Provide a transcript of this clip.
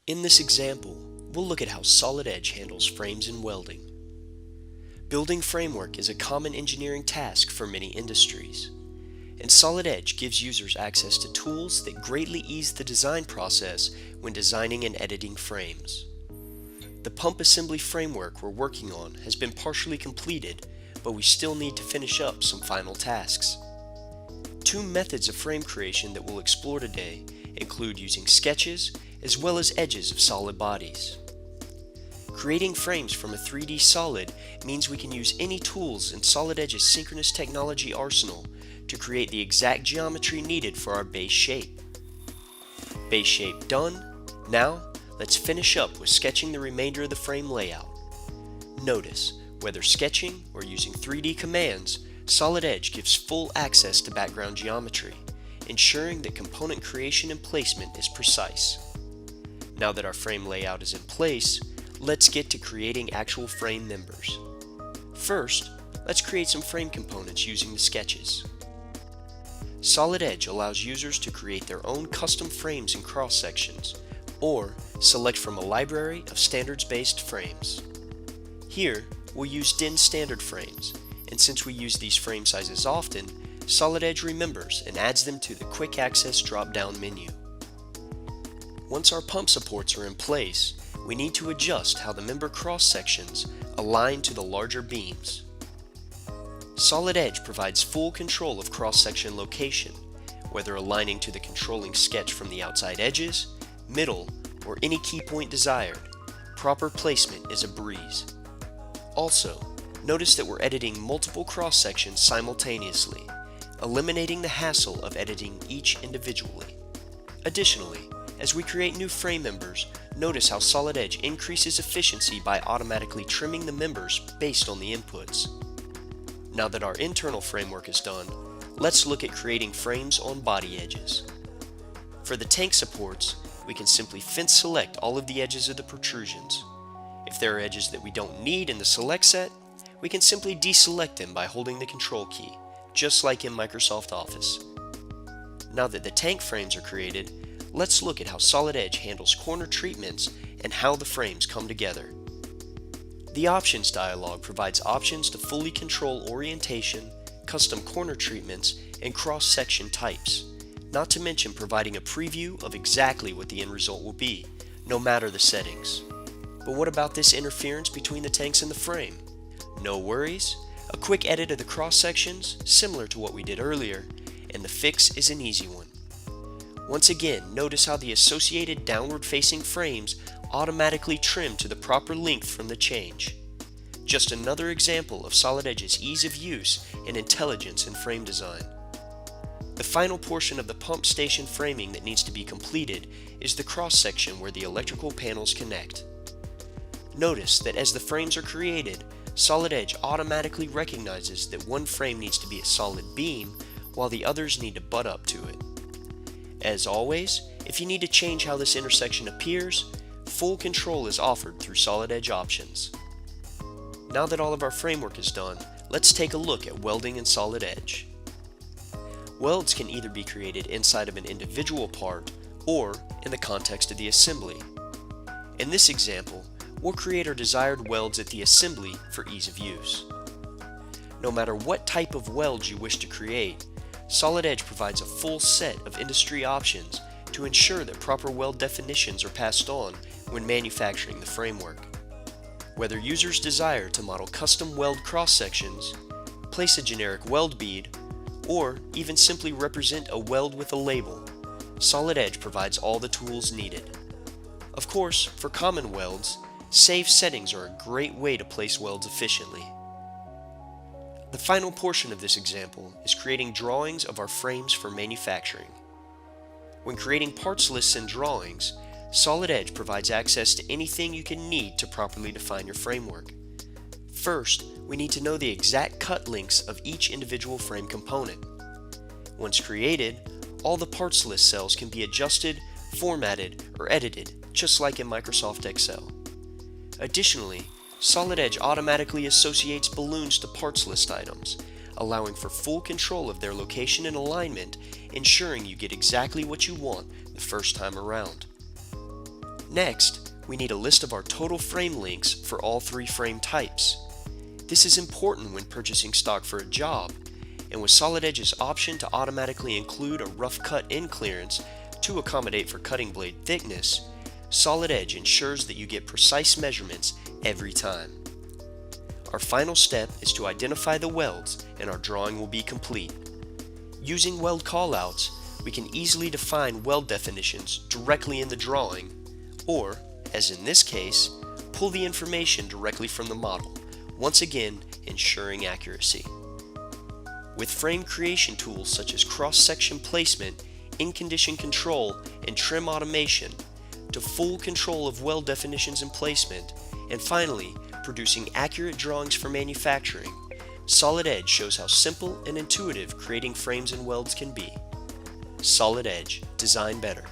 In this example, we'll look at how Solid Edge handles frames in welding. Building framework is a common engineering task for many industries, and Solid Edge gives users access to tools that greatly ease the design process when designing and editing frames. The pump assembly framework we're working on has been partially completed, but we still need to finish up some final tasks. Two methods of frame creation that we'll explore today include using sketches as well as edges of solid bodies. Creating frames from a 3D solid means we can use any tools in Solid Edge's synchronous technology arsenal to create the exact geometry needed for our base shape. Base shape done. Now, let's finish up with sketching the remainder of the frame layout. Notice, whether sketching or using 3D commands, Solid Edge gives full access to background geometry, ensuring that component creation and placement is precise. Now that our frame layout is in place, let's get to creating actual frame members. First, let's create some frame components using the sketches. Solid Edge allows users to create their own custom frames and cross-sections, or select from a library of standards-based frames. Here, we'll use DIN standard frames, and since we use these frame sizes often, Solid Edge remembers and adds them to the Quick Access drop-down menu. Once our pump supports are in place, we need to adjust how the member cross-sections align to the larger beams. Solid Edge provides full control of cross-section location, whether aligning to the controlling sketch from the outside edges, middle, or any key point desired. Proper placement is a breeze. Also, notice that we're editing multiple cross-sections simultaneously, eliminating the hassle of editing each individually. Additionally, as we create new frame members, notice how Solid Edge increases efficiency by automatically trimming the members based on the inputs. Now that our internal framework is done, let's look at creating frames on body edges. For the tank supports, we can simply fence select all of the edges of the protrusions. If there are edges that we don't need in the select set, we can simply deselect them by holding the control key, just like in Microsoft Office. Now that the tank frames are created, let's look at how Solid Edge handles corner treatments and how the frames come together. The Options dialog provides options to fully control orientation, custom corner treatments, and cross-section types, not to mention providing a preview of exactly what the end result will be, no matter the settings. But what about this interference between the tanks and the frame? No worries, a quick edit of the cross-sections, similar to what we did earlier, and the fix is an easy one. Once again, notice how the associated downward-facing frames automatically trim to the proper length from the change. Just another example of Solid Edge's ease of use and intelligence in frame design. The final portion of the pump station framing that needs to be completed is the cross-section where the electrical panels connect. Notice that as the frames are created, Solid Edge automatically recognizes that one frame needs to be a solid beam while the others need to butt up to it. As always, if you need to change how this intersection appears, full control is offered through Solid Edge Options. Now that all of our framework is done, let's take a look at welding in Solid Edge. Welds can either be created inside of an individual part or in the context of the assembly. In this example, we'll create our desired welds at the assembly for ease of use. No matter what type of welds you wish to create, Solid Edge provides a full set of industry options to ensure that proper weld definitions are passed on when manufacturing the framework. Whether users desire to model custom weld cross-sections, place a generic weld bead, or even simply represent a weld with a label, Solid Edge provides all the tools needed. Of course, for common welds, save settings are a great way to place welds efficiently. The final portion of this example is creating drawings of our frames for manufacturing. When creating parts lists and drawings, Solid Edge provides access to anything you can need to properly define your framework. First, we need to know the exact cut lengths of each individual frame component. Once created, all the parts list cells can be adjusted, formatted, or edited, just like in Microsoft Excel. Additionally, Solid Edge automatically associates balloons to parts list items, allowing for full control of their location and alignment, ensuring you get exactly what you want the first time around. Next, we need a list of our total frame lengths for all 3 frame types. This is important when purchasing stock for a job, and with Solid Edge's option to automatically include a rough cut end clearance to accommodate for cutting blade thickness, Solid Edge ensures that you get precise measurements every time. Our final step is to identify the welds, and our drawing will be complete. Using Weld Call-Outs, we can easily define weld definitions directly in the drawing, or, as in this case, pull the information directly from the model, once again ensuring accuracy. With frame creation tools such as cross-section placement, in-condition control, and trim automation, to full control of weld definitions and placement, and finally, producing accurate drawings for manufacturing, Solid Edge shows how simple and intuitive creating frames and welds can be. Solid Edge, design better.